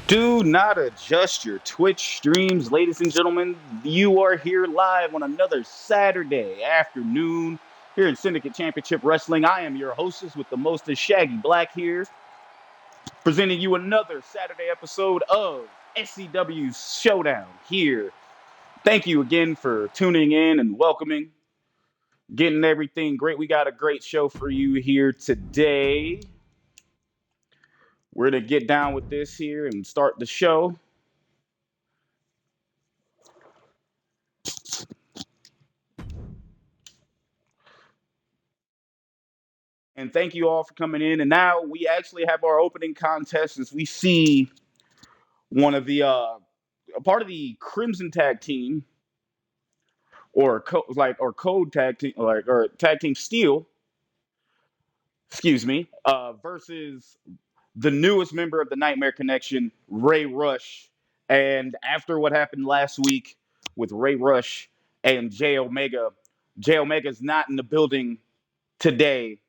Do not adjust your Twitch streams, ladies and gentlemen. You are here live on another Saturday afternoon here in Syndicate Championship Wrestling. I am your hostess with the mostest, Shaggy Black here, presenting you another Saturday episode of SCW Showdown here. Thank you again for tuning in and welcoming, getting everything great. We got a great show for you here today. We're going to get down with this here and start the show. And thank you all for coming in. And now we actually have our opening contest as we see one of the a part of the Crimson Tag Team or Code Tag Team or Tag Team Steel, excuse me, versus the newest member of the Nightmare Connection, Ray Rush. And after what happened last week with Ray Rush and Jay Omega is not in the building today.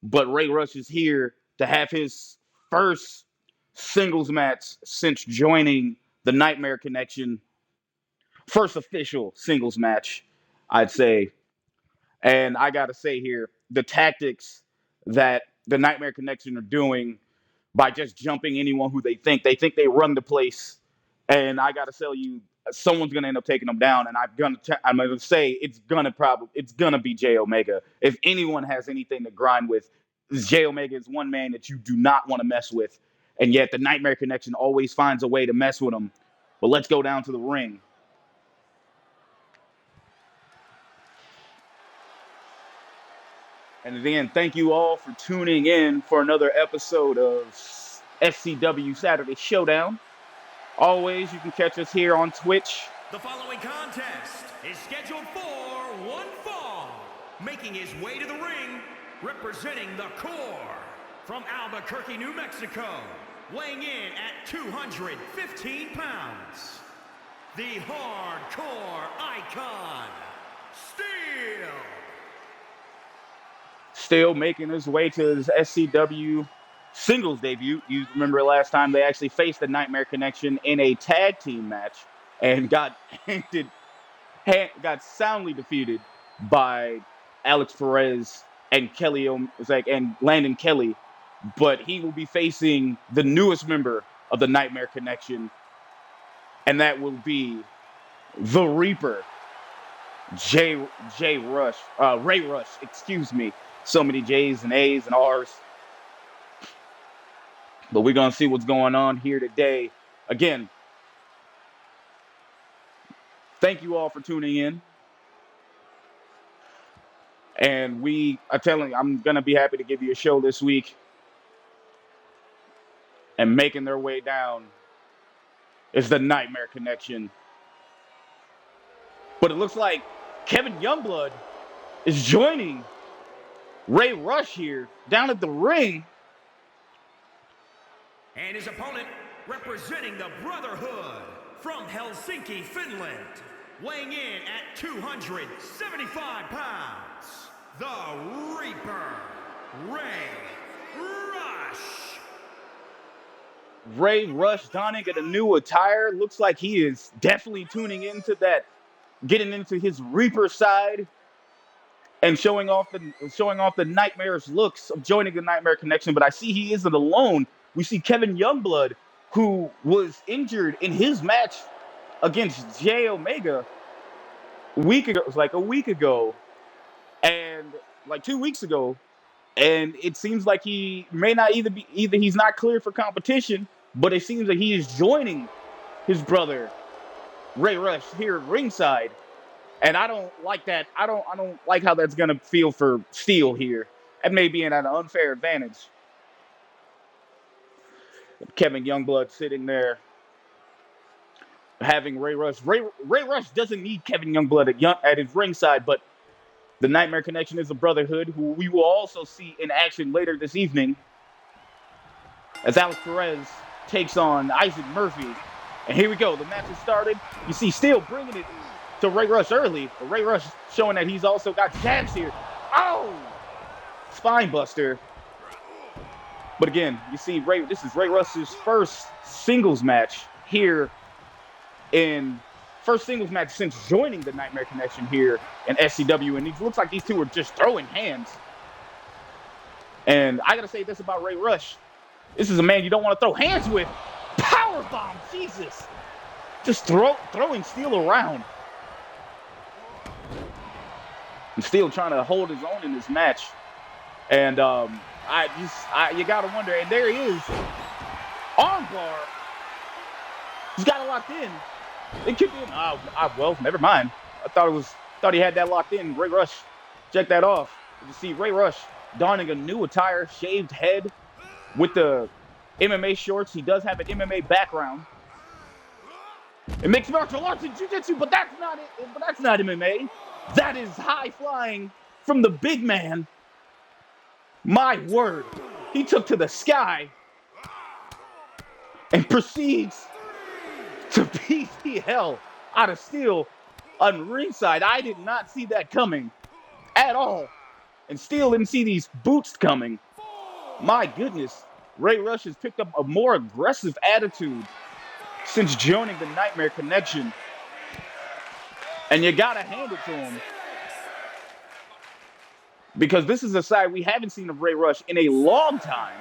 But Ray Rush is here to have his first singles match since joining the Nightmare Connection. First official singles match, I'd say. And I got to say here, the tactics that the Nightmare Connection are doing by just jumping anyone who they think they run the place. And I got to tell you, someone's going to end up taking them down. And I'm going to say it's going to be Jay Omega. If anyone has anything to grind with, Jay Omega is one man that you do not want to mess with. And yet the Nightmare Connection always finds a way to mess with him. But let's go down to the ring. And again, thank you all for tuning in for another episode of SCW Saturday Showdown. Always, you can catch us here on Twitch. The following contest is scheduled for one fall. Making his way to the ring, representing the Core from Albuquerque, New Mexico, weighing in at 215 pounds, the hardcore icon, Steel. Still making his way to his SCW singles debut. You remember last time they actually faced the Nightmare Connection in a tag team match and got soundly defeated by Alex Perez and and Landon Kelly. But he will be facing the newest member of the Nightmare Connection, and that will be the Reaper, Ray Rush, excuse me. So many J's and A's and R's. But we're going to see what's going on here today. Again, thank you all for tuning in. And I'm going to be happy to give you a show this week. And making their way down is the Nightmare Connection. But it looks like Kevin Youngblood is joining Ray Rush here down at the ring. And his opponent, representing the Brotherhood from Helsinki, Finland, weighing in at 275 pounds, the Reaper, Ray Rush. Ray Rush donning a new attire. Looks like he is definitely tuning into that, getting into his Reaper side and showing off the nightmarish looks of joining the Nightmare Connection. But I see he isn't alone. We see Kevin Youngblood, who was injured in his match against Jay Omega a week ago, and like 2 weeks ago. And it seems like he may not either he's not cleared for competition, but it seems like he is joining his brother, Ray Rush, here at ringside. And I don't like that. I don't like how that's gonna feel for Steel here. That may be at an unfair advantage. Kevin Youngblood sitting there, having Ray Rush. Ray Rush doesn't need Kevin Youngblood at his ringside, but the Nightmare Connection is a brotherhood who we will also see in action later this evening as Alex Perez takes on Isaac Murphy. And here we go. The match has started. You see Steel bringing it to Ray Rush early, but Ray Rush showing that he's also got jabs here. Oh! Spine buster. But again, you see, this is Ray Rush's first singles match here first singles match since joining the Nightmare Connection here in SCW. And it looks like these two are just throwing hands. And I got to say this about Ray Rush. This is a man you don't want to throw hands with. Powerbomb, Jesus. Just throwing Steel around. And Steel trying to hold his own in this match. And you got to wonder. And there he is. Armbar. He's got it locked in. It could be. Well, never mind. I thought he had that locked in. Ray Rush, check that off. You see Ray Rush donning a new attire, shaved head with the MMA shorts. He does have an MMA background. It mixed martial arts and jiu-jitsu, but that's not it. But that's not MMA. That is high flying from the big man. My word. He took to the sky and proceeds to beat the hell out of Steel on ringside. I did not see that coming at all. And Steel didn't see these boots coming. My goodness. Ray Rush has picked up a more aggressive attitude since joining the Nightmare Connection. And you gotta hand it to him. Because this is a side we haven't seen of Ray Rush in a long time.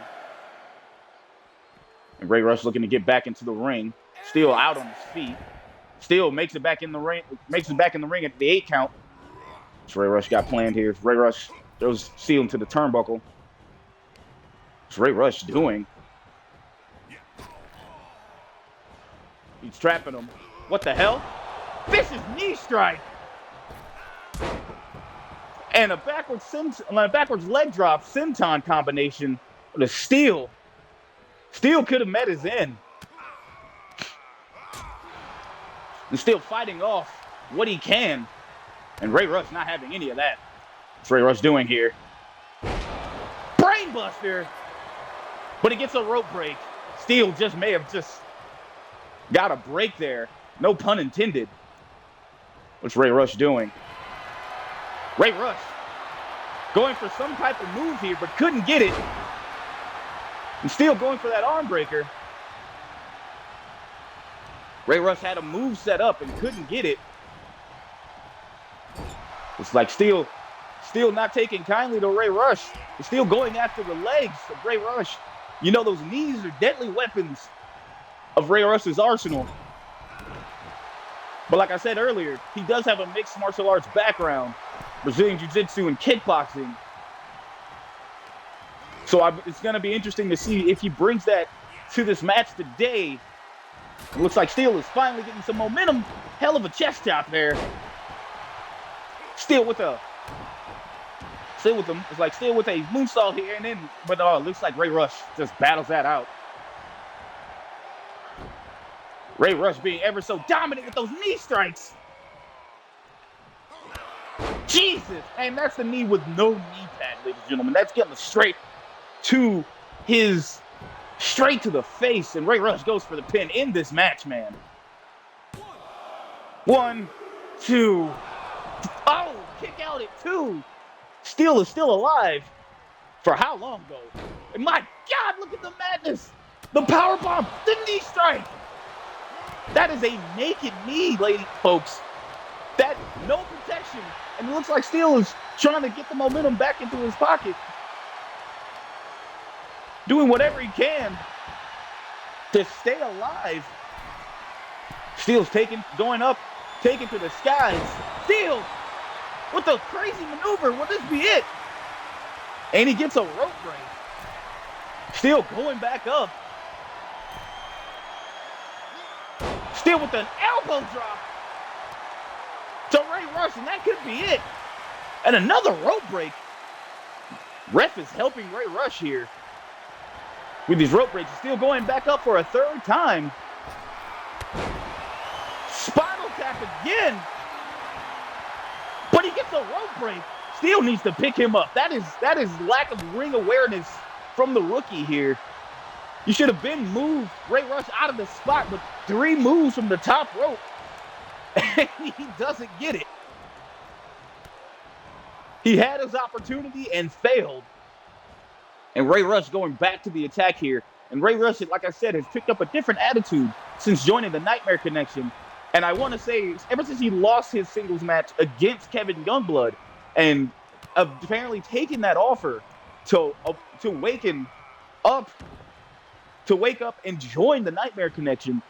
And Ray Rush looking to get back into the ring. Steel out on his feet. Steel makes it back in the ring. Makes it back in the ring at the 8 count. What's Ray Rush got planned here? Ray Rush throws Steel into the turnbuckle. What's Ray Rush doing? He's trapping him. What the hell? Vicious knee strike. And a backwards leg drop senton combination with a Steel. Steel could have met his end. And Steel fighting off what he can. And Ray Rush not having any of that. What's Ray Rush doing here? Brainbuster. But he gets a rope break. Steel just may have just got a break there. No pun intended. What's Ray Rush doing? Ray Rush going for some type of move here, but couldn't get it. And Steel going for that arm breaker. Ray Rush had a move set up and couldn't get it. It's like Steel not taking kindly to Ray Rush. He's still going after the legs of Ray Rush. You know, those knees are deadly weapons of Ray Rush's arsenal. But like I said earlier, he does have a mixed martial arts background. Brazilian Jiu-Jitsu and kickboxing. So it's going to be interesting to see if he brings that to this match today. It looks like Steel is finally getting some momentum. Hell of a chest chop there. Steel with a moonsault here, and then, but it looks like Ray Rush just battles that out. Ray Rush being ever so dominant with those knee strikes. Jesus, and that's the knee with no knee pad, ladies and gentlemen. That's getting straight to the face, and Ray Rush goes for the pin in this match, man. 1, 2. Oh, kick out at 2. Steel is still alive. For how long, though? And my God, look at the madness. The powerbomb, the knee strike. That is a naked knee, folks. That, no protection. And it looks like Steel is trying to get the momentum back into his pocket. Doing whatever he can to stay alive. Steel's going up, taking to the skies. Steel with a crazy maneuver. Will this be it? And he gets a rope break. Steel going back up. Steel with an elbow drop to Ray Rush, and that could be it. And another rope break. Ref is helping Ray Rush here with these rope breaks. Still going back up for a 3rd time. Spinal tap again. But he gets a rope break. Steel needs to pick him up. That is lack of ring awareness from the rookie here. You should have been moved Ray Rush out of the spot, but 3 moves from the top rope. And he doesn't get it. He had his opportunity and failed. And Ray Rush going back to the attack here. And Ray Rush, like I said, has picked up a different attitude since joining the Nightmare Connection. And I want to say, ever since he lost his singles match against Kevin Youngblood, and apparently taking that offer to wake up and join the Nightmare Connection,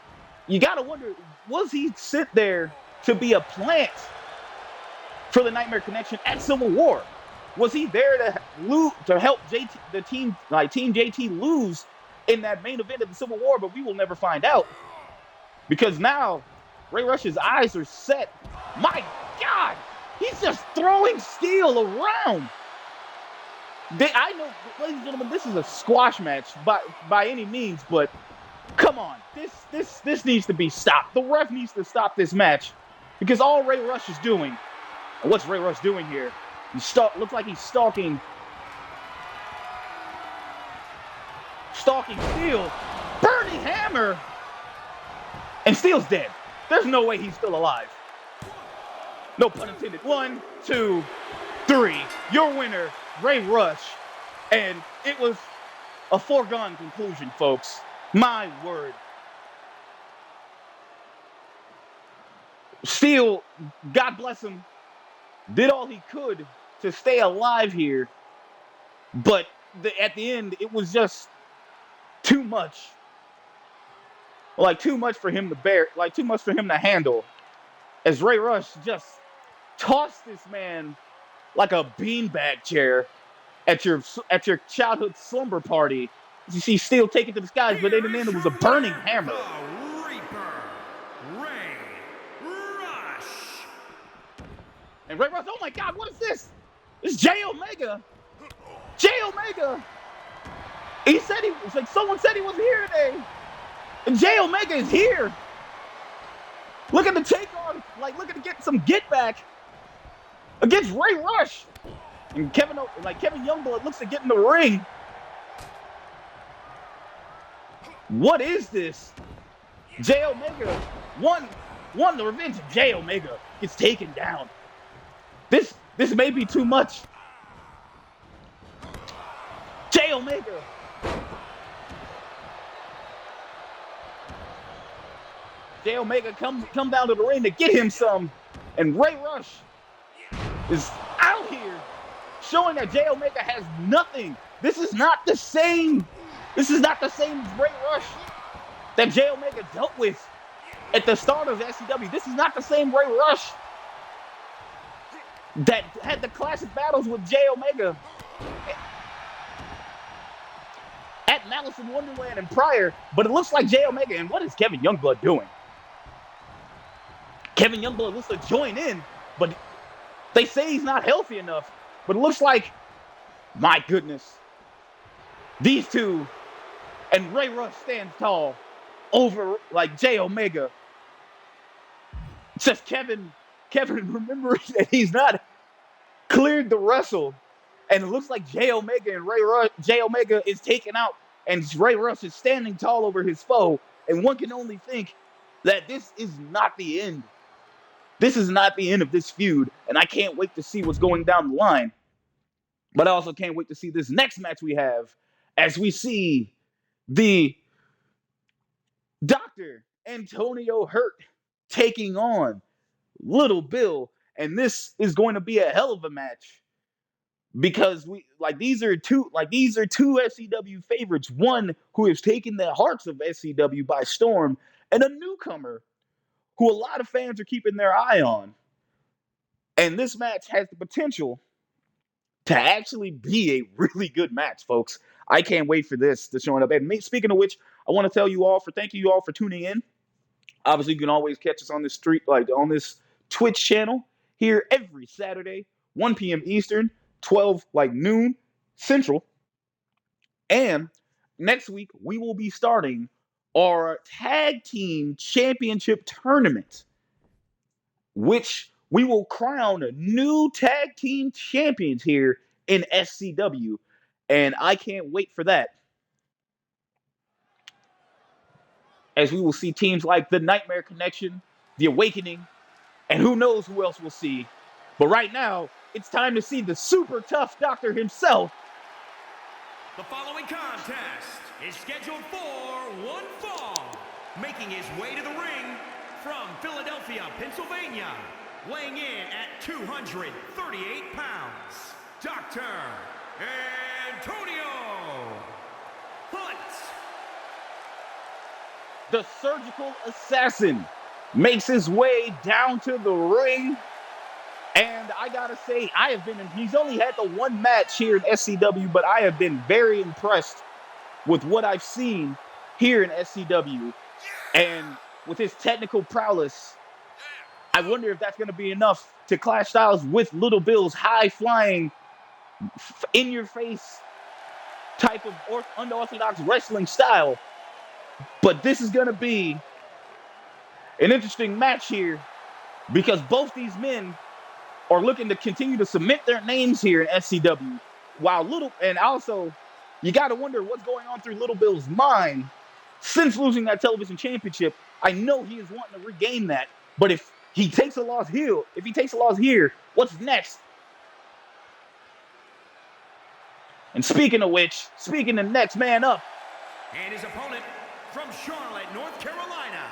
you got to wonder, was he sit there to be a plant for the Nightmare Connection at Civil War? Was he there to help Team JT lose in that main event of the Civil War? But we will never find out, because now Ray Rush's eyes are set. My God, he's just throwing steel around. I know, ladies and gentlemen, this is a squash match by any means, but come on, this needs to be stopped. The ref needs to stop this match, because all Ray Rush is doing, and what's Ray Rush doing here? Looks like he's stalking Steel. Burning hammer, and Steel's dead. There's no way he's still alive. No pun intended. 1, 2, 3. Your winner, Ray Rush. And it was a foregone conclusion, folks. My word. Steel, God bless him, did all he could to stay alive here. But at the end, it was just too much. Like, too much for him to bear. Like, too much for him to handle. As Ray Rush just tossed this man like a beanbag chair at your childhood slumber party. You see Steel take it to the skies, but in the end it was a burning hammer. The Reaper, Ray Rush. And Ray Rush, oh my God, what is this? It's Jay Omega. Jay Omega. He said it's like someone said he was here today. And Jay Omega is here. Looking to take on, looking to get some get back against Ray Rush. And Kevin Youngblood looks to get in the ring. What is this? Jay Omega won the revenge of Jay Omega gets taken down. This may be too much. Jay Omega. Jay Omega come down to the ring to get him some. And Ray Rush is out here showing that Jay Omega has nothing. This is not the same. This is not the same Ray Rush that Jay Omega dealt with at the start of SCW. This is not the same Ray Rush that had the classic battles with Jay Omega at Malice in Wonderland and prior. But it looks like Jay Omega, and what is Kevin Youngblood doing? Kevin Youngblood looks to join in, but they say he's not healthy enough. But it looks like, my goodness, these two, and Ray Rush stands tall over Jay Omega. It's just Kevin remembering that he's not cleared to wrestle. And it looks like Jay Omega is taken out, and Ray Rush is standing tall over his foe. And one can only think that this is not the end. This is not the end of this feud, and I can't wait to see what's going down the line. But I also can't wait to see this next match we have, as we see the Dr. Antonio Hurt taking on Little Bill. And this is going to be a hell of a match, because these are two SCW favorites. One who has taken the hearts of SCW by storm, and a newcomer who a lot of fans are keeping their eye on. And this match has the potential to actually be a really good match, folks. I can't wait for this to show up. And speaking of which, I want to thank you all for tuning in. Obviously, you can always catch us on this on this Twitch channel here every Saturday, 1 p.m. Eastern, 12 noon Central. And next week we will be starting our tag team championship tournament, which we will crown new tag team champions here in SCW. And I can't wait for that, as we will see teams like the Nightmare Connection, the Awakening, and who knows who else we'll see. But right now, it's time to see the super tough doctor himself, The following contest is scheduled for one fall. Making his way to the ring from Philadelphia, Pennsylvania, weighing in at 238 pounds, Dr. Antonio Hunt. The surgical assassin makes his way down to the ring. And I gotta say, he's only had the one match here in SCW, but I have been very impressed with what I've seen here in SCW. And with his technical prowess, I wonder if that's gonna be enough to clash styles with Little Bill's high-flying, in-your-face type of unorthodox wrestling style. But this is gonna be an interesting match here because both these men are looking to continue to cement their names here in SCW. And also, you got to wonder what's going on through Little Bill's mind since losing that television championship. I know he is wanting to regain that, but if he takes a loss here, what's next? And speaking of the next man up. And his opponent from Charlotte, North Carolina,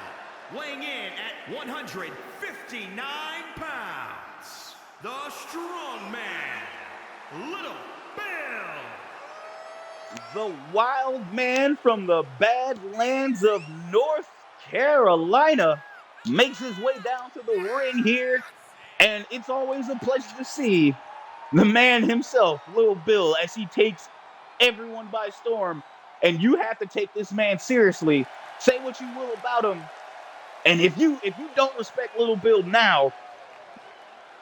weighing in at 159 pounds, the strong man, Little Bill. The wild man from the Badlands of North Carolina makes his way down to the ring here. And it's always a pleasure to see the man himself, Little Bill, as he takes everyone by storm. And you have to take this man seriously. Say what you will about him. And if you don't respect Little Bill now,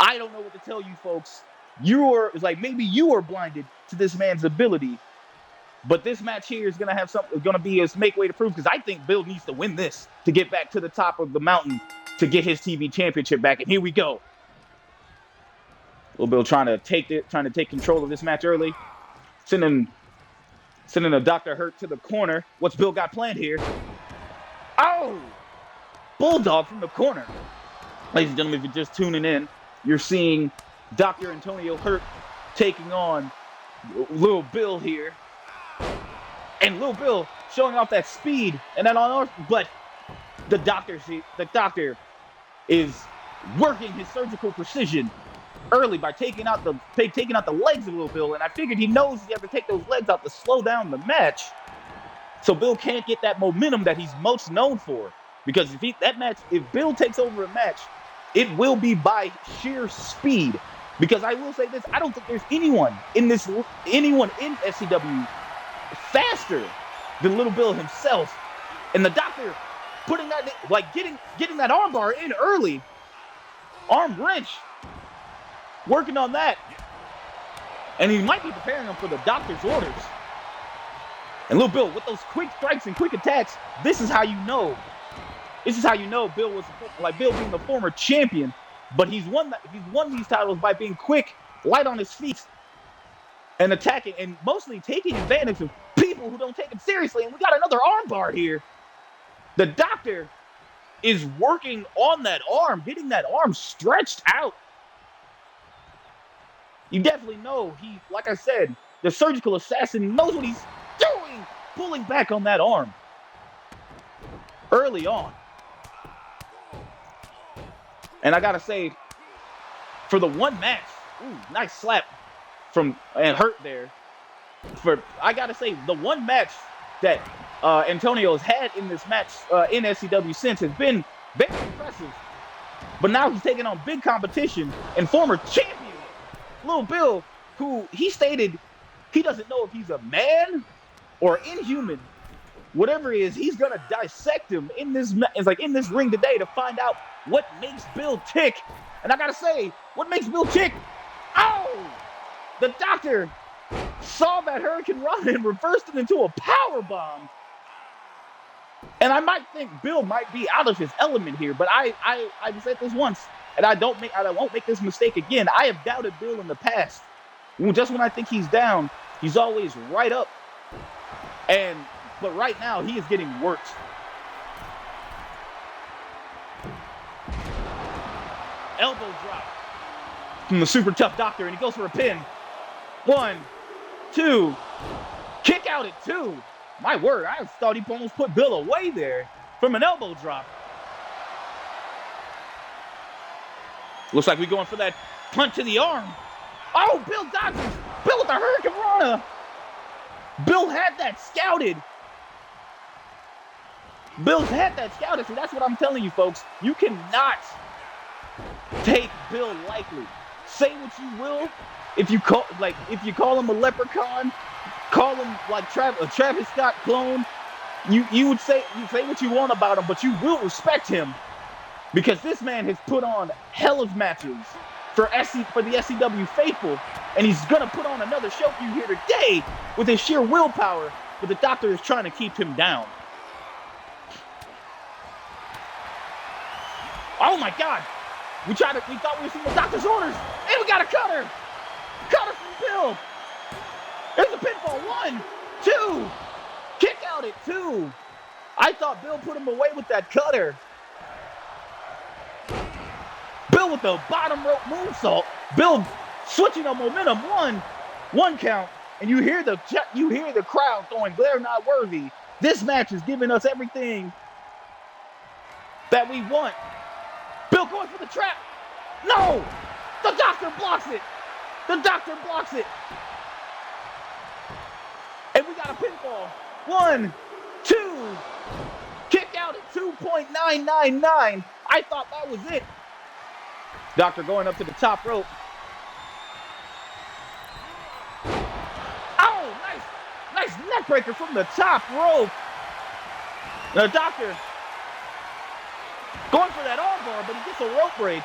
I don't know what to tell you folks. Maybe you are blinded to this man's ability. But this match here is gonna be his make way to prove, because I think Bill needs to win this to get back to the top of the mountain to get his TV championship back. And here we go. Little Bill trying to take control of this match early. Sending a Dr. Hurt to the corner. What's Bill got planned here? Oh! Bulldog from the corner. Ladies and gentlemen, if you're just tuning in, you're seeing Dr. Antonio Hurt taking on Little Bill here. And Little Bill showing off that speed and that but the doctor is working his surgical precision early by taking out the legs of Little Bill, and I figured he knows he has to take those legs out to slow down the match, so Bill can't get that momentum that he's most known for. Because if Bill takes over a match, it will be by sheer speed. Because I will say this, I don't think there's anyone in SCW faster than Little Bill himself. And the doctor putting that, getting that arm bar in early, arm wrench, working on that. And he might be preparing him for the doctor's orders. And Little Bill, with those quick strikes and quick attacks, this is how you know Bill was Bill being the former champion, but he's won these titles by being quick, light on his feet, and attacking, and mostly taking advantage of people who don't take him seriously. And we got another arm bar here. The doctor is working on that arm, getting that arm stretched out. You definitely know like I said, the surgical assassin knows what he's doing, pulling back on that arm early on. And I gotta say, for the one match, nice slap from Hurt there. I gotta say, the one match that Antonio has had in this match in SCW since has been very impressive. But now he's taking on big competition and former champion Little Bill, who he stated he doesn't know if he's a man or inhuman. Whatever he is, he's gonna dissect him in this ring today to find out what makes Bill tick. And I gotta say, what makes Bill tick? Oh! The doctor saw that Hurricane Rana and reversed it into a power bomb. And I might think Bill might be out of his element here, but I've said this once, and I won't make this mistake again. I have doubted Bill in the past. Just when I think he's down, he's always right up. But right now, he is getting worked. Elbow drop from the super tough doctor, and he goes for a pin. 1, 2, kick out at 2. My word, I thought he almost put Bill away there from an elbow drop. Looks like we're going for that punch to the arm. Oh, Bill dodges. Bill with the Hurricane Rana. Bill had that scouted. Bill's had that scouted. So that's what I'm telling you, folks. You cannot take Bill lightly. Say what you will. If you call him a leprechaun, call him like a Travis Scott clone, you would say what you want about him, but you will respect him because this man has put on hell of matches for the SCW faithful, and he's gonna put on another show for you here today with his sheer willpower. But the doctor is trying to keep him down. Oh my God! We thought we were seeing the doctor's orders, and we got a cutter! Cutter from Bill! There's a pinfall, 1, 2! Kick out at 2! I thought Bill put him away with that cutter. Bill with the bottom rope moonsault. Bill switching on momentum, 1 count, and you hear the crowd going, "They're not worthy." This match is giving us everything that we want. Bill going for the trap. No! The doctor blocks it. The doctor blocks it. And we got a pinfall. 1, 2. Kick out at 2.999. I thought that was it. Doctor going up to the top rope. Oh, nice neck breaker from the top rope. The doctor going for that armbar, but he gets a rope break,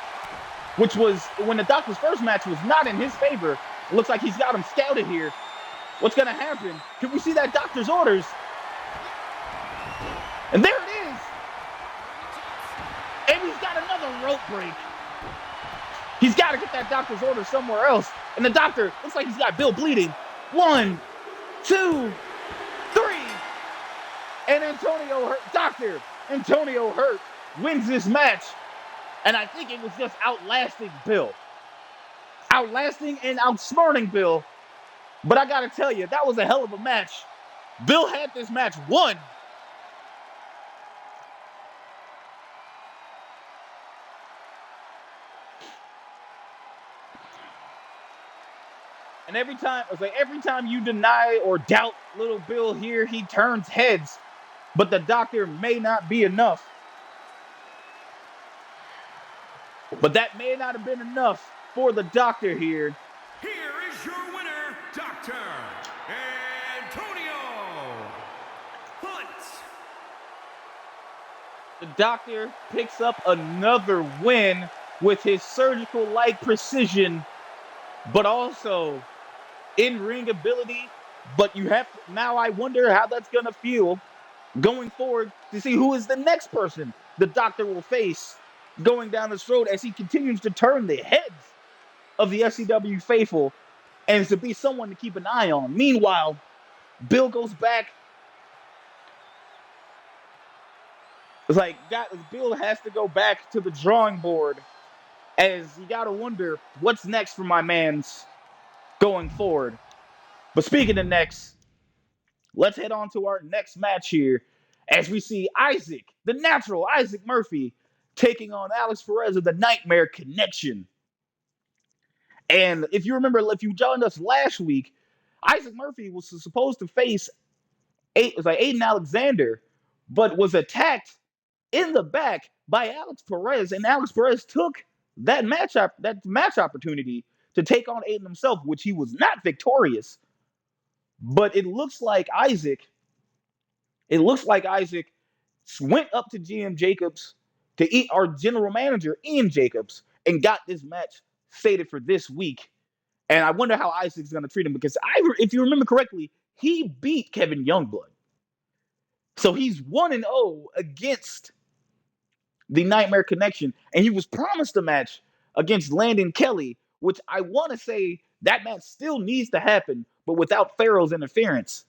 which was, when the doctor's first match was not in his favor. It looks like he's got him scouted here. What's going to happen? Can we see that doctor's orders? And there it is. And he's got another rope break. He's got to get that doctor's order somewhere else. And the doctor looks like he's got Bill bleeding. 1, 2, 3. And Antonio Hurt wins this match. And I think it was just outlasting Bill. Outlasting and outsmarting Bill. But I got to tell you, that was a hell of a match. Bill had this match won. And every time you deny or doubt little Bill here, he turns heads. But the doctor may not be enough. But that may not have been enough for the doctor here. Here is your winner, Dr. Antonio Hunt. The doctor picks up another win with his surgical-like precision, but also in-ring ability. But now I wonder how that's going to feel going forward to see who is the next person the doctor will face going down this road as he continues to turn the heads of the SCW faithful and to be someone to keep an eye on. Meanwhile, Bill goes back. It's like Bill has to go back to the drawing board as you got to wonder what's next for my man's going forward. But speaking of next, let's head on to our next match here as we see Isaac, the natural Isaac Murphy, taking on Alex Perez of the Nightmare Connection. And if you joined us last week, Isaac Murphy was supposed to face Aiden Alexander, but was attacked in the back by Alex Perez, and Alex Perez took that match opportunity to take on Aiden himself, which he was not victorious. But it looks like Isaac went up to GM Jacobs to eat our general manager, Ian Jacobs, and got this match stated for this week. And I wonder how Isaac's going to treat him because if you remember correctly, he beat Kevin Youngblood. So he's 1-0 against the Nightmare Connection. And he was promised a match against Landon Kelly, which I want to say that match still needs to happen, but without Pharaoh's interference.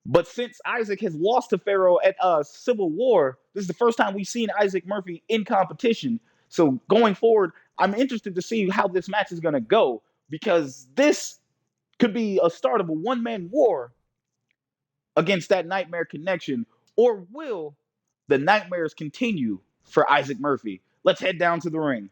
But since Isaac has lost to Pharaoh at Civil War, this is the first time we've seen Isaac Murphy in competition. So going forward, I'm interested to see how this match is going to go because this could be a start of a one-man war against that Nightmare Connection, or will the nightmares continue for Isaac Murphy? Let's head down to the ring.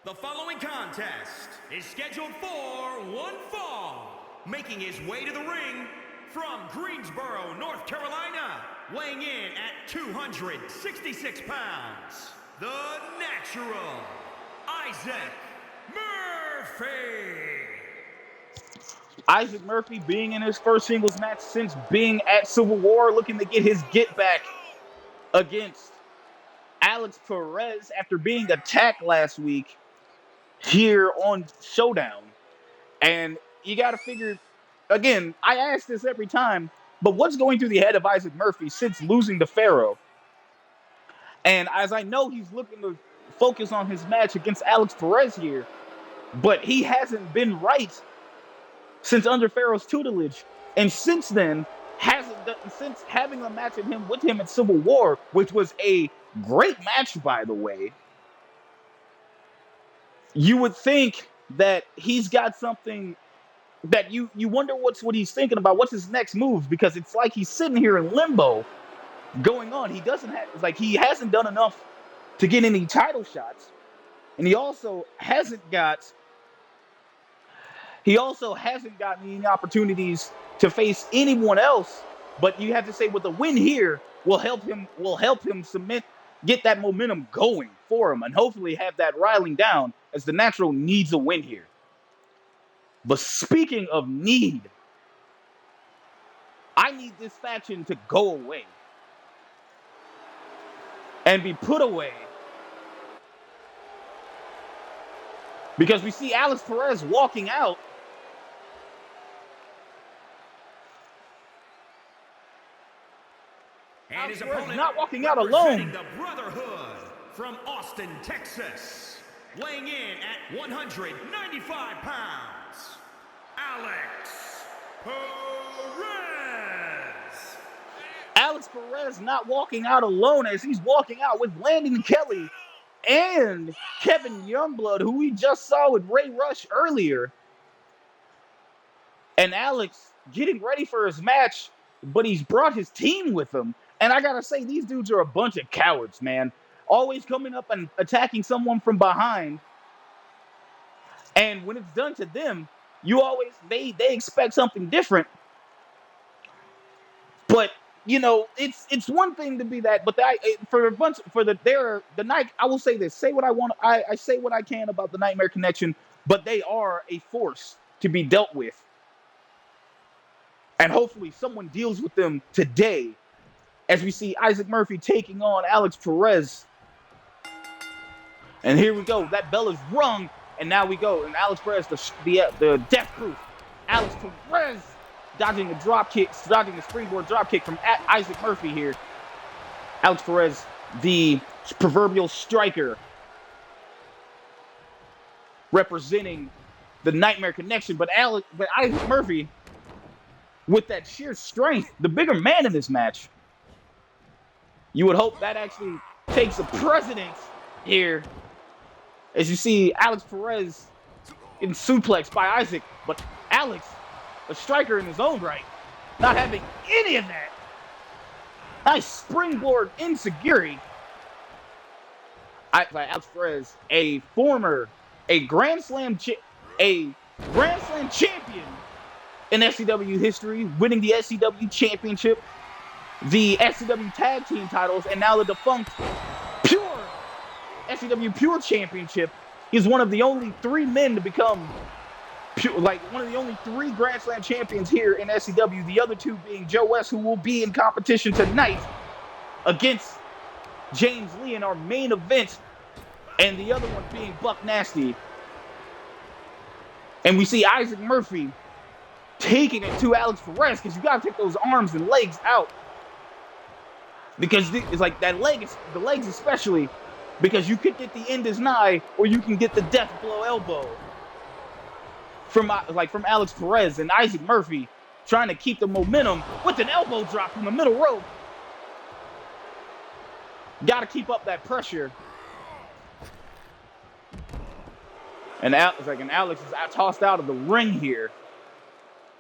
The following contest is scheduled for one fall. Making his way to the ring from Greensboro, North Carolina, weighing in at 266 pounds, the Natural, Isaac Murphy. Isaac Murphy being in his first singles match since being at Civil War, looking to get his get back against Alex Perez after being attacked last week here on Showdown. And you got to figure, again, I ask this every time, but what's going through the head of Isaac Murphy since losing to Pharaoh? And as I know he's looking to focus on his match against Alex Perez here, but he hasn't been right since under Pharaoh's tutelage. And since then, since having a match with him at Civil War, which was a great match, by the way, you would think that he's got something that you wonder what he's thinking about. What's his next move? Because it's like he's sitting here in limbo going on. He hasn't done enough to get any title shots. And he also hasn't gotten any opportunities to face anyone else. But you have to say with a win here will help him get that momentum going for him, and hopefully have that riling down, as the Natural needs a win here. But speaking of need, I need this faction to go away and be put away, because we see Alex Perez walking out. And his Perez opponent not walking out alone. The Brotherhood from Austin, Texas, weighing in at 195 pounds, Alex Perez. Alex Perez not walking out alone, as he's walking out with Landon Kelly and Kevin Youngblood, who we just saw with Ray Rush earlier. And Alex getting ready for his match, but he's brought his team with him. And I gotta say, these dudes are a bunch of cowards, man. Always coming up and attacking someone from behind. And when it's done to them, they expect something different. But it's one thing to be that, but the night. I will say this: say what I want. I say what I can about the Nightmare Connection, but they are a force to be dealt with, and hopefully someone deals with them today, as we see Isaac Murphy taking on Alex Perez. And here we go. That bell is rung, and now we go. And Alex Perez, the death proof. Alex Perez dodging a springboard drop kick from Isaac Murphy here. Alex Perez, the proverbial striker, representing the Nightmare Connection. But Isaac Murphy, with that sheer strength, the bigger man in this match. You would hope that actually takes a precedence here, as you see Alex Perez getting suplexed by Isaac. But Alex, a striker in his own right, not having any of that. Nice springboard enziguri. Alex Perez, a Grand Slam champion in SCW history, winning the SCW championship, the SCW tag team titles, and now the defunct SCW Pure Championship. He's one of the only three men to become one of the only three Grand Slam champions here in SCW. The other two being Joe West, who will be in competition tonight against James Lee in our main event, and the other one being Buck Nasty. And we see Isaac Murphy taking it to Alex Perez, because you got to take those arms and legs out. Because it's like the legs especially, because you could get the end is nigh, or you can get the death blow elbow. from Alex Perez, and Isaac Murphy trying to keep the momentum with an elbow drop from the middle rope. Got to keep up that pressure. And Alex is tossed out of the ring here.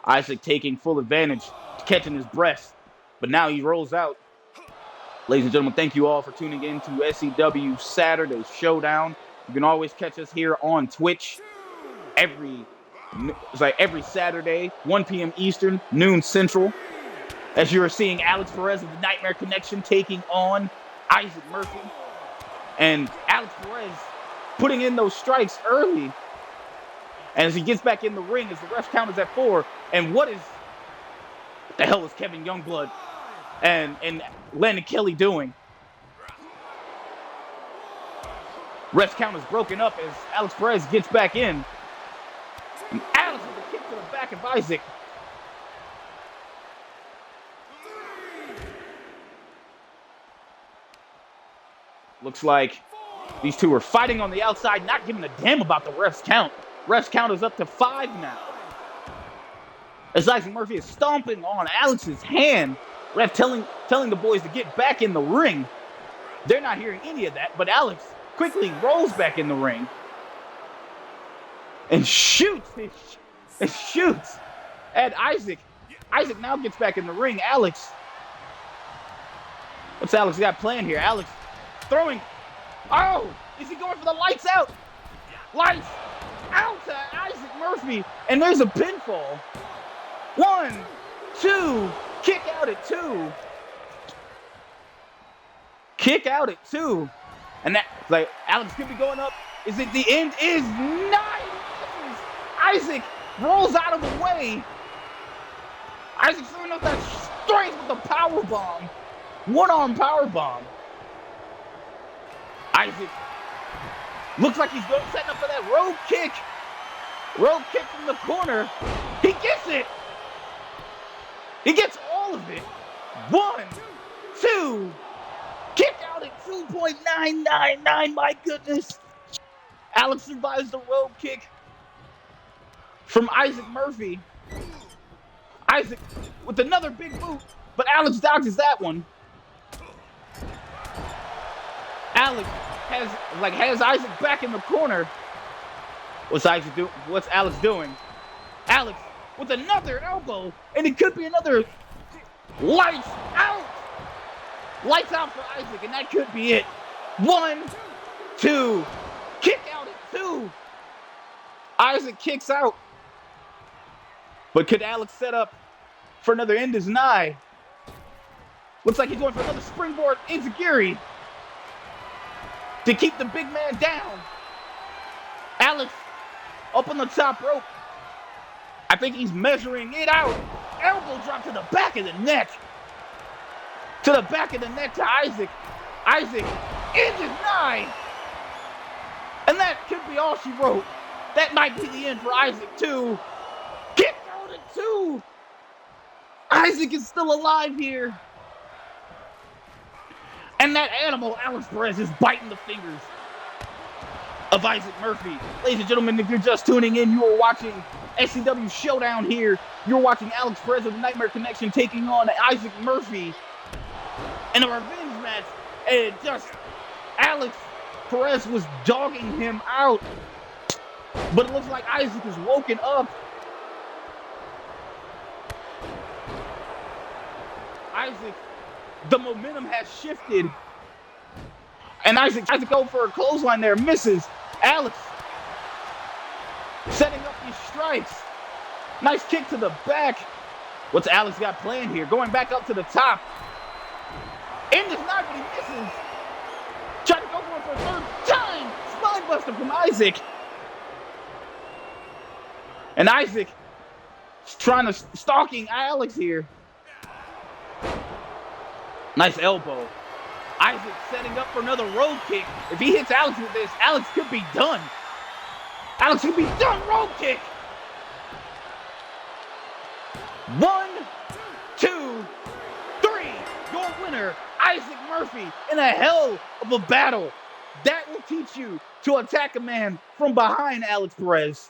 Isaac taking full advantage, catching his breath. But now he rolls out. Ladies and gentlemen, thank you all for tuning in to SCW Saturday Showdown. You can always catch us here on Twitch every Saturday, 1 p.m. Eastern, noon Central. As you are seeing Alex Perez of the Nightmare Connection taking on Isaac Murphy. And Alex Perez putting in those strikes early. And as he gets back in the ring, as the ref count is at 4, and what the hell is Kevin Youngblood and Landon Kelly doing? Ref count is broken up as Alex Perez gets back in. And Alex with a kick to the back of Isaac. Looks like these two are fighting on the outside, not giving a damn about the ref's count. Ref's count is up to 5 now. As Isaac Murphy is stomping on Alex's hand. Ref telling the boys to get back in the ring. They're not hearing any of that, but Alex quickly rolls back in the ring. And shoots. And Isaac now gets back in the ring. What's Alex got planned here? Alex throwing. Oh, is he going for the lights out? Lights out to Isaac Murphy. And there's a pinfall. 1, 2, kick out at 2. Kick out at 2. And that, Alex could be going up. Is it the end? Is not. Isaac rolls out of the way. Isaac throwing up that straight with the power bomb. One-arm power bomb. Isaac looks like he's setting up for that road kick. Road kick from the corner. He gets it. He gets all of it. 1, 2. Kick out at 2.999. My goodness. Alex survives the road kick from Isaac Murphy. Isaac with another big boot, but Alex dodges that one. Alex has Isaac back in the corner. What's Alex doing? Alex with another elbow, and it could be another lights out. Lights out for Isaac, and that could be it. 1, 2, kick out at 2. Isaac kicks out. But could Alex set up for another end is nigh? Looks like he's going for another springboard enziguri to keep the big man down. Alex up on the top rope. I think he's measuring it out. Elbow drop to the back of the neck. To the back of the neck to Isaac. Isaac end is nigh. And that could be all she wrote. That might be the end for Isaac too. Kick out at 2. Isaac is still alive here. And that animal, Alex Perez, is biting the fingers of Isaac Murphy. Ladies and gentlemen, if you're just tuning in, you are watching SCW Showdown here. You're watching Alex Perez of the Nightmare Connection taking on Isaac Murphy in a revenge match. And Alex Perez was dogging him out. But it looks like Isaac is woken up. Isaac, the momentum has shifted. And Isaac goes for a clothesline there, misses. Alex setting up these strikes. Nice kick to the back. What's Alex got planned here? Going back up to the top. End is not, but he misses. Trying to go for it for a third time. Spine buster from Isaac. And Isaac is stalking Alex here. Nice elbow. Isaac setting up for another road kick. If he hits Alex with this, Alex could be done. Alex could be done. Road kick. 1, 2, 3. Your winner, Isaac Murphy, in a hell of a battle. That will teach you to attack a man from behind, Alex Perez.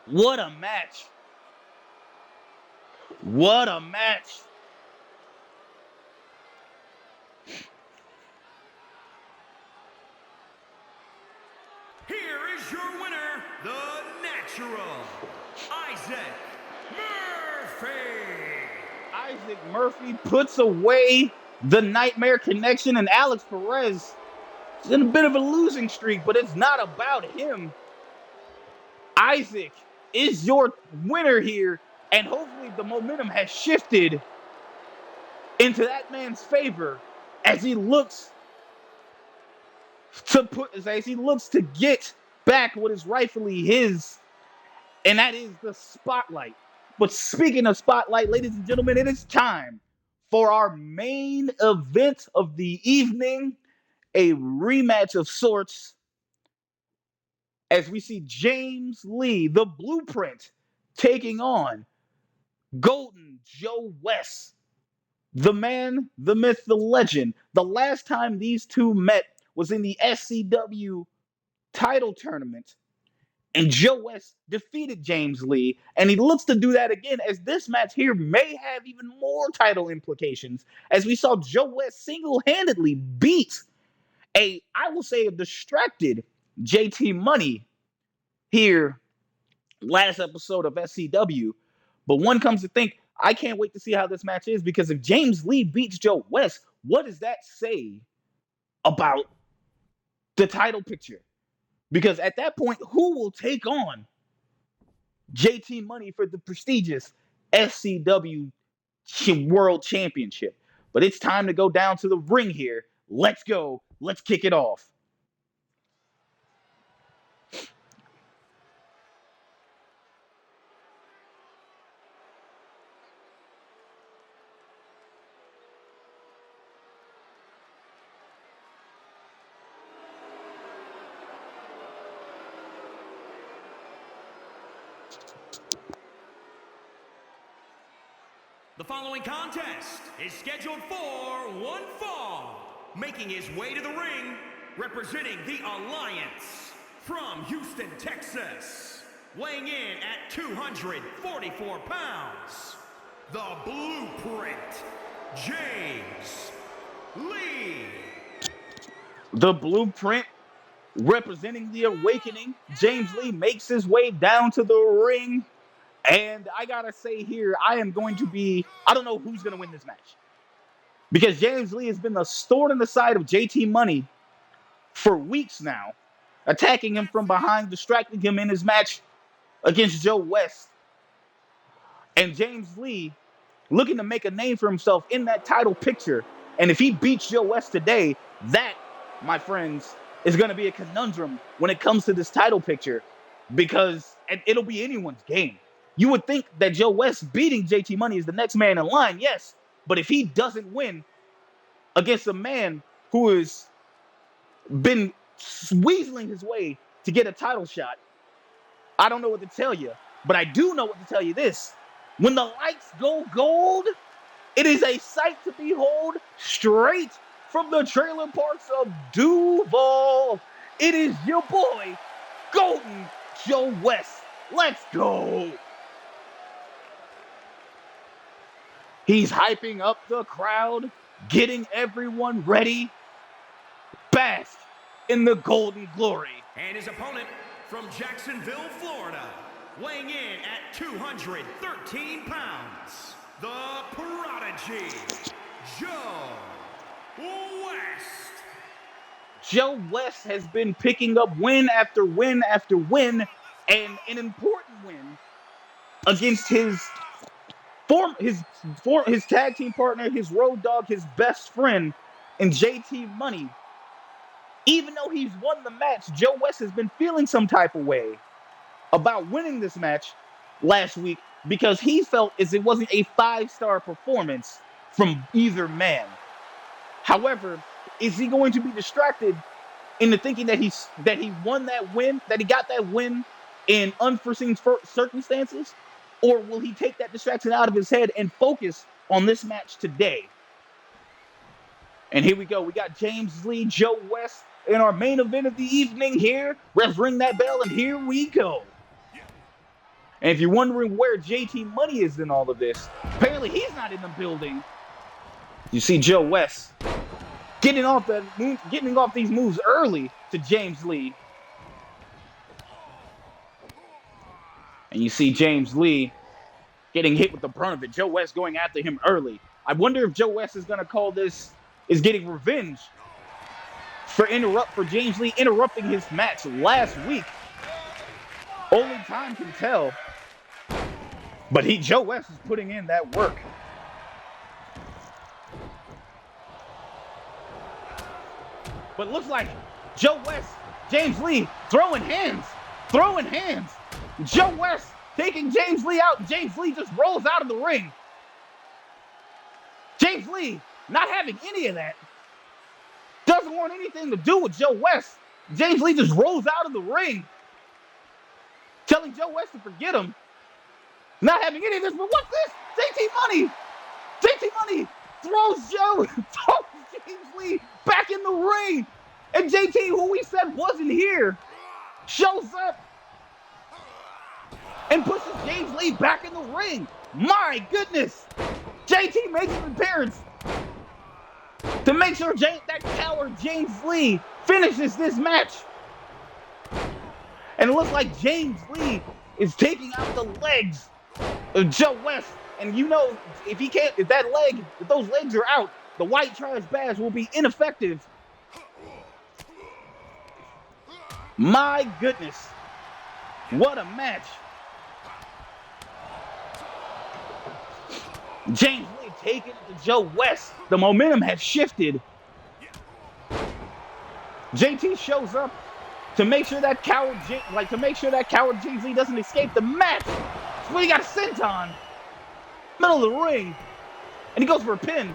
What a match. What a match. Here is your winner, the Natural, Isaac Murphy. Isaac Murphy puts away the Nightmare Connection, and Alex Perez is in a bit of a losing streak, but it's not about him. Isaac is your winner here, and hopefully the momentum has shifted into that man's favor as he looks to get back what is rightfully his, and that is the spotlight. But speaking of spotlight, ladies and gentlemen, it is time for our main event of the evening, a rematch of sorts, as we see James Lee, the Blueprint, taking on Golden Joe West, the man, the myth, the legend. The last time these two met was in the SCW title tournament, and Joe West defeated James Lee, and he looks to do that again, as this match here may have even more title implications, as we saw Joe West single-handedly beat a distracted JT Money here last episode of SCW. But one comes to think, I can't wait to see how this match is, because if James Lee beats Joe West, what does that say about the title picture? Because at that point, who will take on JT Money for the prestigious SCW World Championship? But it's time to go down to the ring here. Let's go. Let's kick it off. The following contest is scheduled for one fall. Making his way to the ring, representing the Alliance, from Houston, Texas, weighing in at 244 pounds, the Blueprint, James Lee. The Blueprint, representing the Awakening, James Lee makes his way down to the ring. And I gotta say here, I don't know who's gonna win this match. Because James Lee has been the sword in the side of JT Money for weeks now, attacking him from behind, distracting him in his match against Joe West. And James Lee looking to make a name for himself in that title picture. And if he beats Joe West today, that, my friends, is gonna be a conundrum when it comes to this title picture, because it'll be anyone's game. You would think that Joe West beating JT Money is the next man in line, yes. But if he doesn't win against a man who has been weaseling his way to get a title shot, I don't know what to tell you. But I do know what to tell you this. When the lights go gold, it is a sight to behold, straight from the trailer parks of Duval. It is your boy, Golden Joe West. Let's go. He's hyping up the crowd, getting everyone ready. Bask in the golden glory. And his opponent from Jacksonville, Florida, weighing in at 213 pounds, the Prodigy, Joe West. Joe West has been picking up win after win after win, and an important win against his tag team partner, his road dog, his best friend, and JT Money. Even though he's won the match, Joe West has been feeling some type of way about winning this match last week, because he felt as it wasn't a 5-star performance from either man. However, is he going to be distracted into thinking that he won that win, that he got that win in unforeseen circumstances? Or will he take that distraction out of his head and focus on this match today? And here we go. We got James Lee, Joe West in our main event of the evening here. Let's ring that bell, and here we go. And if you're wondering where JT Money is in all of this, apparently he's not in the building. You see Joe West getting off these moves early to James Lee. And you see James Lee getting hit with the brunt of it. Joe West going after him early. I wonder if Joe West is going to call this is getting revenge for James Lee interrupting his match last week. Only time can tell. But Joe West is putting in that work. But it looks like Joe West, James Lee throwing hands. Joe West taking James Lee out. James Lee just rolls out of the ring. James Lee not having any of that. Doesn't want anything to do with Joe West. James Lee just rolls out of the ring, telling Joe West to forget him. Not having any of this, but what's this? JT Money throws James Lee back in the ring. And JT, who we said wasn't here, shows up and pushes James Lee back in the ring. My goodness. JT makes an appearance to make sure that coward James Lee finishes this match. And it looks like James Lee is taking out the legs of Joe West. And you know, if those legs are out, the white trash badge will be ineffective. My goodness. What a match. James Lee taking it to Joe West. The momentum has shifted. JT shows up to make sure that coward James Lee doesn't escape the match. That's what he got sent on. Middle of the ring. And he goes for a pin.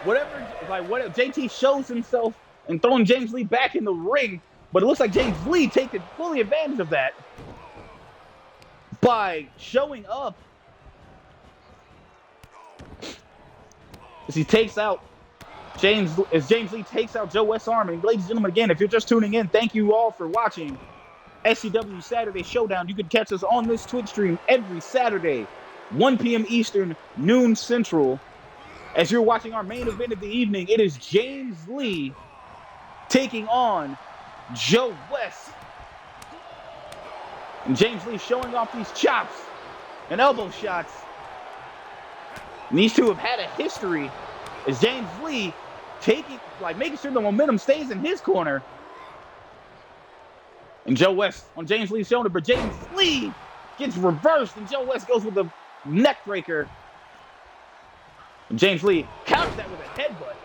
Whatever JT shows himself and throwing James Lee back in the ring, but it looks like James Lee taking fully advantage of that by showing up as James Lee takes out Joe West's arm. And ladies and gentlemen, again, if you're just tuning in, thank you all for watching SCW Saturday Showdown. You can catch us on this Twitch stream every Saturday, 1 p.m. Eastern, noon Central. As you're watching our main event of the evening, it is James Lee taking on Joe West. And James Lee showing off these chops and elbow shots. And these two have had a history as James Lee making sure the momentum stays in his corner. And Joe West on James Lee's shoulder, but James Lee gets reversed and Joe West goes with a neck breaker. And James Lee counters that with a headbutt.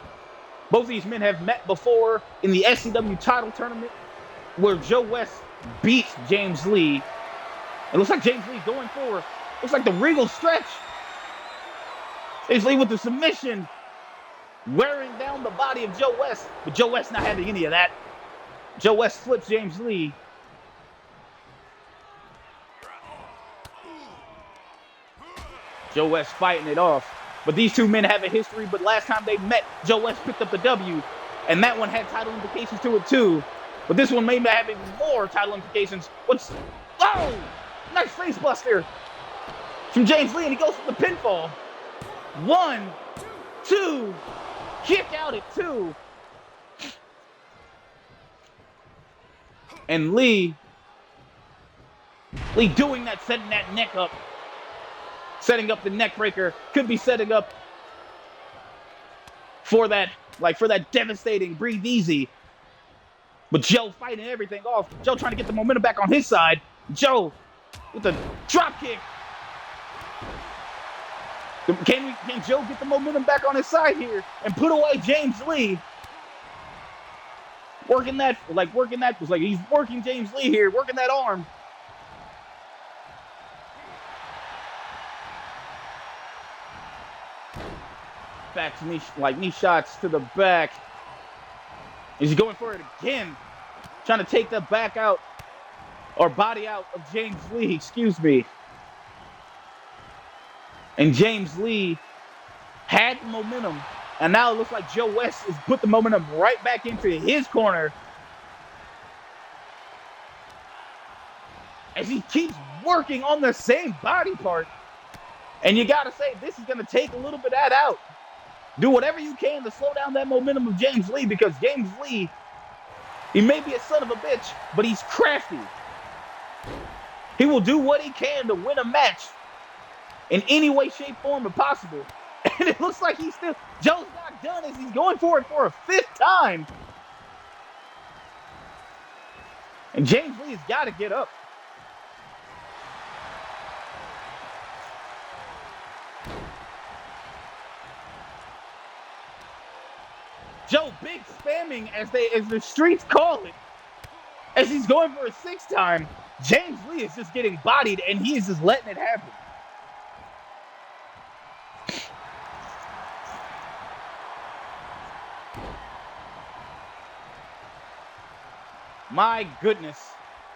Both of these men have met before in the SCW title tournament where Joe West beats James Lee. It looks like James Lee going forward. Looks like the Regal stretch. James Lee with the submission, wearing down the body of Joe West, but Joe West not having any of that. Joe West flips James Lee. Joe West fighting it off. But these two men have a history, but last time they met, Joe West picked up the W, and that one had title implications to it too. But this one may have even more title implications. Oh! Nice face buster from James Lee, and he goes for the pinfall. 1, 2, kick out at 2. And Lee doing that, setting that neck up. Setting up the neck breaker. Could be setting up for that devastating breathe easy. But Joe fighting everything off. Joe trying to get the momentum back on his side. Joe with the drop kick. Can Joe get the momentum back on his side here and put away James Lee? He's working James Lee here, working that arm. Back to knee shots to the back. He's going for it again. Trying to take the back out, or body out of James Lee, excuse me. And James Lee had the momentum. And now it looks like Joe West has put the momentum right back into his corner. he keeps working on the same body part. And you got to say, this is going to take a little bit of that out. Do whatever you can to slow down that momentum of James Lee, because James Lee, he may be a son of a bitch, but he's crafty. He will do what he can to win a match in any way, shape, form, or possible. And it looks like he's still, Joe's not done as he's going for it for a 5th time. And James Lee has got to get up. Joe big spamming, as the streets call it, as he's going for a 6th time. James Lee is just getting bodied, and he is just letting it happen. My goodness.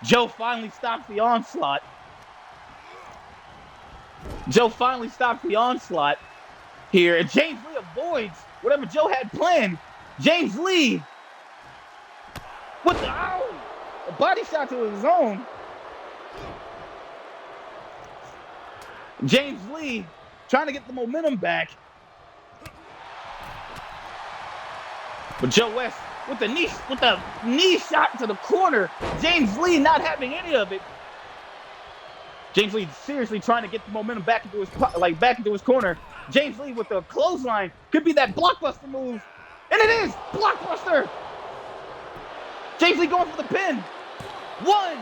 Joe finally stops the onslaught. Joe finally stops the onslaught here, and James Lee avoids whatever Joe had planned. James Lee with the a body shot to his own. James Lee trying to get the momentum back. But Joe West with the knee shot to the corner. James Lee not having any of it. James Lee seriously trying to get the momentum back into his corner. James Lee with the clothesline could be that blockbuster move. And it is blockbuster. James Lee going for the pin. 1,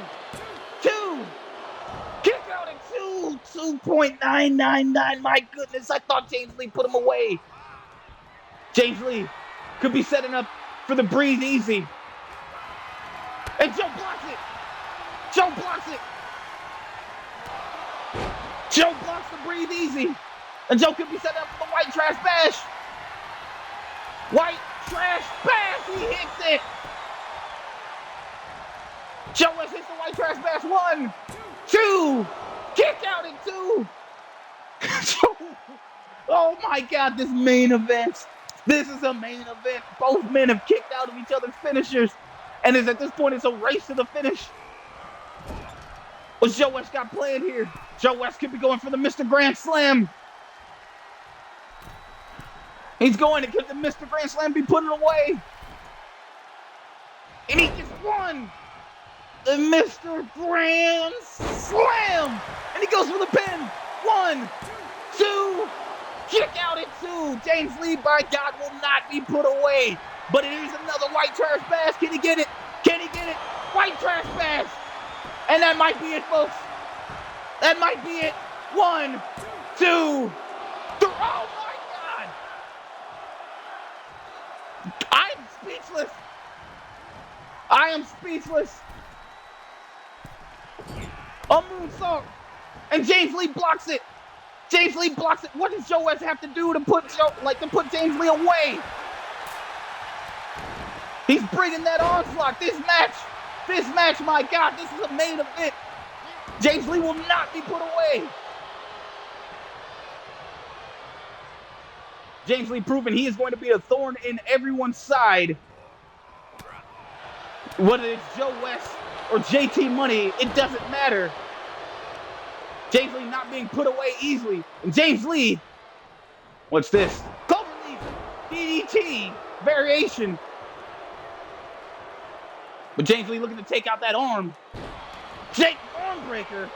2. Kick out at 2. 2.999. My goodness, I thought James Lee put him away. James Lee could be setting up for the breathe easy. And Joe blocks it. Joe blocks it. Joe blocks the breathe easy. And Joe could be setting up for the white trash bash. White trash bash. He hits it. Joe West hits the white trash bash. 1, 2. Kick out at 2. Oh my God, this main event. This is a main event. Both men have kicked out of each other's finishers. And at this point, it's a race to the finish. What's Joe West got planned here? Joe West could be going for the Mr. Grand Slam. He's going to get the Mr. Grand Slam, be putting it away. And he just won the Mr. Grand Slam. And he goes for the pin. 1, 2. Kick out at 2. James Lee, by God, will not be put away. But it is another white trash bash. Can he get it? Can he get it? White trash bash. And that might be it, folks. That might be it. 1, 2, 3. Oh, my God. I'm speechless. I am speechless. A moonsault. And James Lee blocks it. James Lee blocks it. What does Joe West have to do to put James Lee away? He's bringing that onslaught. This match, my God, this is a main event. James Lee will not be put away. James Lee proving he is going to be a thorn in everyone's side. Whether it's Joe West or JT Money, it doesn't matter. James Lee not being put away easily. And James Lee, what's this? Cloverleaf DDT variation. But James Lee looking to take out that arm. Jake arm breaker.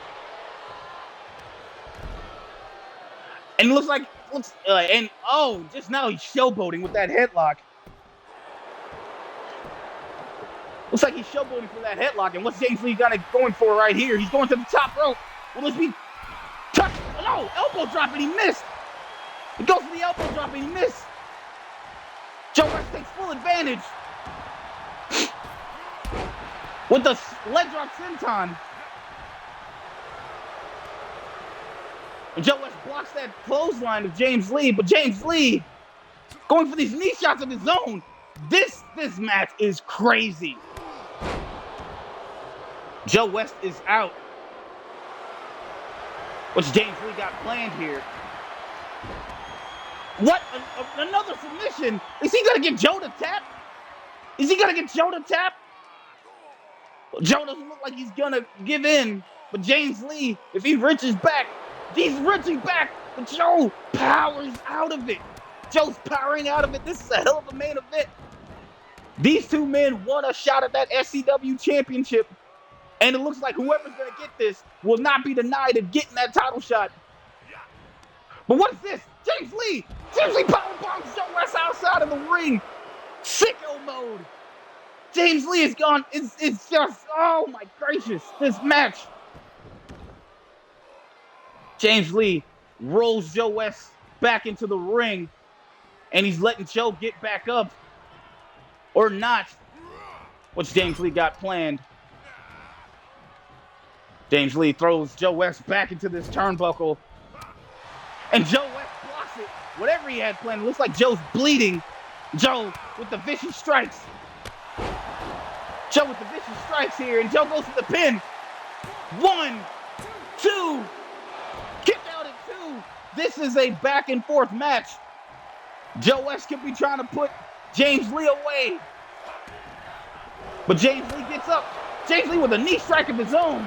And it looks like, just now he's showboating with that headlock. Looks like he's showboating for that headlock. And what's James Lee going for right here? He's going to the top rope. Will this be touch? No, elbow drop and he missed. He goes for the elbow drop and he missed. Joe West takes full advantage. With the leg drop senton. And Joe West blocks that clothesline of James Lee, but James Lee going for these knee shots of his own. This match is crazy. Joe West is out. What's James Lee got planned here? What? Another submission? Is he gonna get Joe to tap? Is he gonna get Joe to tap? Joe doesn't look like he's gonna give in. But James Lee, if he wrenches back, he's wrenching back. But Joe powers out of it. Joe's powering out of it. This is a hell of a main event. These two men want a shot at that SCW championship. And it looks like whoever's going to get this will not be denied of getting that title shot. But what is this? James Lee! James Lee powerbombs Joe West outside of the ring. Sicko mode. James Lee is gone. It's just, oh my gracious, this match. James Lee rolls Joe West back into the ring. And he's letting Joe get back up. Or not. What's James Lee got planned? James Lee throws Joe West back into this turnbuckle. And Joe West blocks it. Whatever he had planned, it looks like Joe's bleeding. Joe with the vicious strikes. Joe with the vicious strikes here. And Joe goes to the pin. 1, 2. Kick out at 2. This is a back and forth match. Joe West could be trying to put James Lee away. But James Lee gets up. James Lee with a knee strike of his own.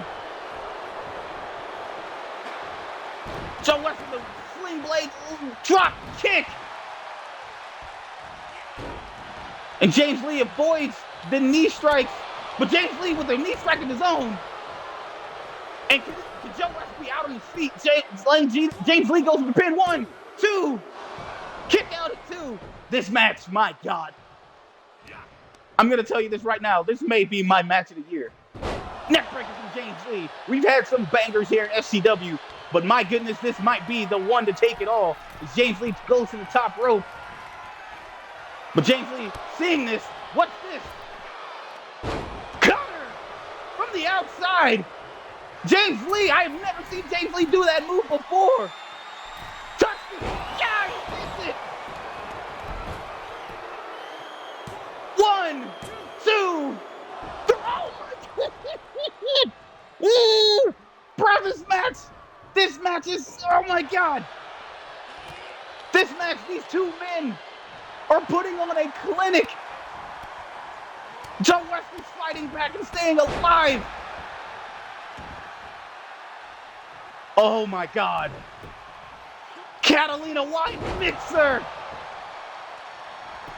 Joe West with a sling blade drop kick. And James Lee avoids the knee strikes. But James Lee with a knee strike of his own. And can Joe West be out on his feet? James Lee goes to the pin. 1, 2. Kick out at 2. This match, my God. I'm going to tell you this right now. This may be my match of the year. Neckbreaker from James Lee. We've had some bangers here in SCW. But my goodness, this might be the one to take it all. As James Lee goes to the top rope. But James Lee, seeing this, what's this? Cutter from the outside. James Lee, I have never seen James Lee do that move before. Touch it. Yeah, he hits it. 1, 2, 3. Oh, bro, this match is, oh my God. This match, these two men are putting on a clinic. Joe West is fighting back and staying alive. Oh my God. Catalina White Mixer.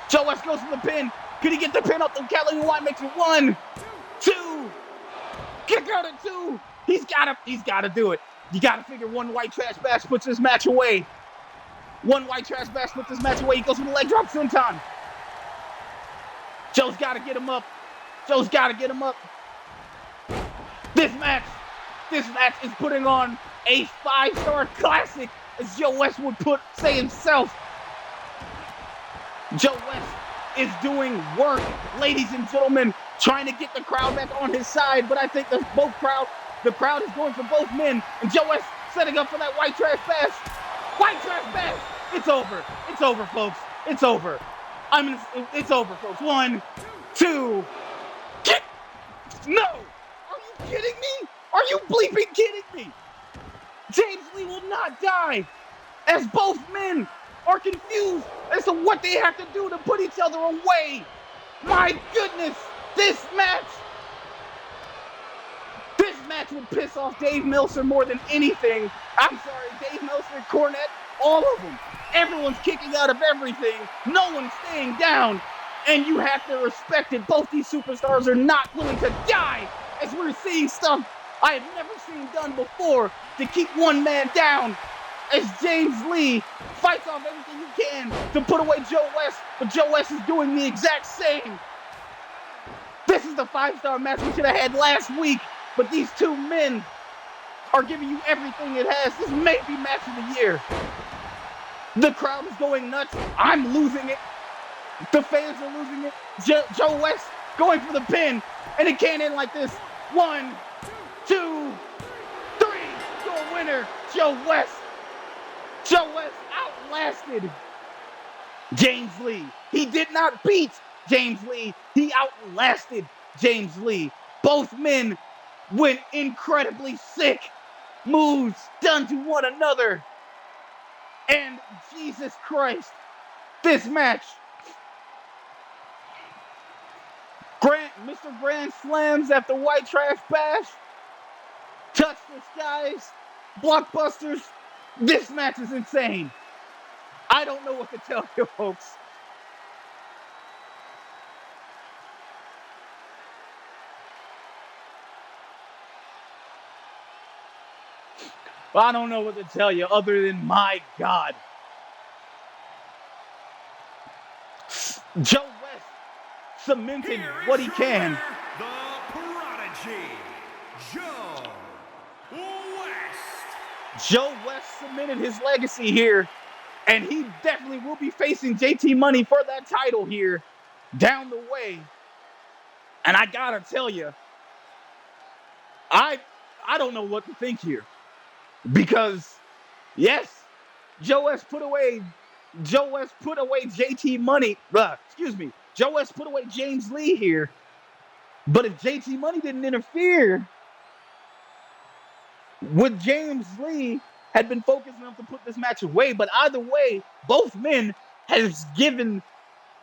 Joe West goes to the pin. Could he get the pin up? The Catalina White Mixer. 1, 2. Kick out at 2. He's gotta do it. You gotta figure one white trash bash puts this match away. One white trash bash puts this match away. He goes for the leg drop senton. Joe's gotta get him up. Joe's gotta get him up. This match is putting on a 5-star classic, as Joe West would say himself. Joe West is doing work, ladies and gentlemen, trying to get the crowd back on his side, but I think the crowd is going for both men, and Joe West setting up for that white trash bash. White trash bash. It's over. It's over, folks. It's over. It's over, folks. 1, 2. No! Are you kidding me? Are you bleeping kidding me? James Lee will not die, as both men are confused as to what they have to do to put each other away. My goodness, this match would piss off Dave Meltzer more than anything. I'm sorry, Dave Meltzer, Cornette, all of them. Everyone's kicking out of everything. No one's staying down. And you have to respect it. Both these superstars are not willing to die, as we're seeing stuff I have never seen done before to keep one man down. As James Lee fights off everything he can to put away Joe West, but Joe West is doing the exact same. This is the 5-star match we should have had last week, but these two men are giving you everything it has. This may be match of the year. The crowd is going nuts. I'm losing it. The fans are losing it. Joe West going for the pin, and it can't end like this. 1, 2, 3. Your winner, Joe West. Joe West outlasted James Lee. He did not beat James Lee. He outlasted James Lee. Both men went incredibly sick moves done to one another. And Jesus Christ, this match, Mr. Grand slams after white trash bash. Touch this, guys. Blockbusters. This match is insane. I don't know what to tell you, folks. I don't know what to tell you other than, my God. Joe West cemented what he can. The Prodigy, Joe West. Joe West cemented his legacy here, and he definitely will be facing JT Money for that title here down the way. And I gotta tell you, I don't know what to think here. Because, yes, Joe West put away JT Money. Joe West put away James Lee here. But if JT Money didn't interfere, would James Lee had been focused enough to put this match away? But either way, both men has given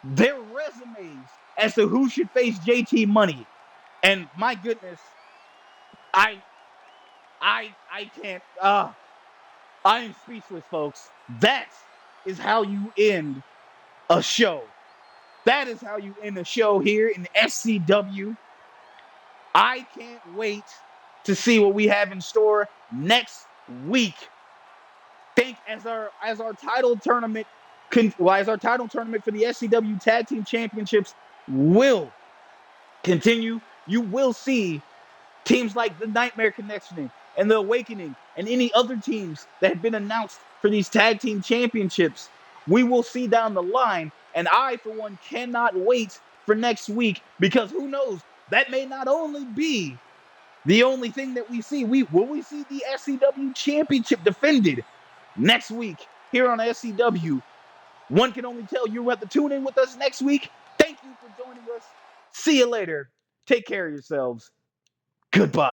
their resumes as to who should face JT Money. And my goodness, I can't. I am speechless, folks. That is how you end a show. That is how you end a show here in SCW. I can't wait to see what we have in store next week. As our title tournament for the SCW Tag Team Championships will continue, you will see teams like the Nightmare Connection and the Awakening and any other teams that have been announced for these tag team championships. We will see down the line, and I, for one, cannot wait for next week, because who knows, that may not only be the only thing that we see. Will we see the SCW Championship defended next week here on SCW? One can only tell. You have to tune in with us next week. Thank you for joining us. See you later. Take care of yourselves. Goodbye.